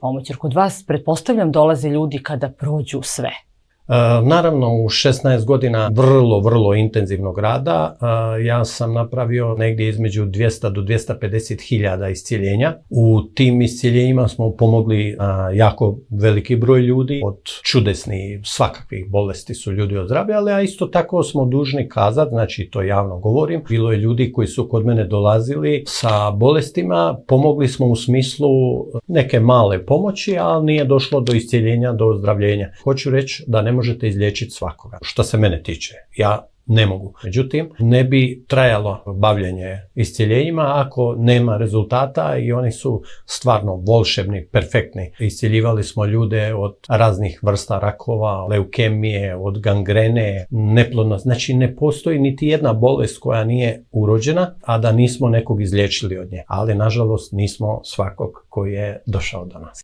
pomoć, jer kod vas, pretpostavljam, dolaze ljudi kada prođu sve. Naravno, u 16 godina vrlo intenzivnog rada ja sam napravio negdje između 200 do 250 hiljada iscjeljenja. U tim iscjeljenjima smo pomogli jako veliki broj ljudi. Od čudesnih svakakvih bolesti su ljudi ozdravljali, a isto tako smo dužni kazati, znači to javno govorim, bilo je ljudi koji su kod mene dolazili sa bolestima, pomogli smo u smislu neke male pomoći, ali nije došlo do iscjeljenja, do ozdravljenja. Hoću reći da ne možete izliječiti svakoga. Što se mene tiče, ja ne mogu. Međutim, ne bi trajalo bavljenje iscjeljenjima ako nema rezultata i oni su stvarno volšebni, perfektni. Iscjeljivali smo ljude od raznih vrsta rakova, leukemije, od gangrene, neplodnost. Znači, ne postoji niti jedna bolest koja nije urođena, a da nismo nekog izliječili od nje. Ali, nažalost, nismo svakog koji je došao do nas.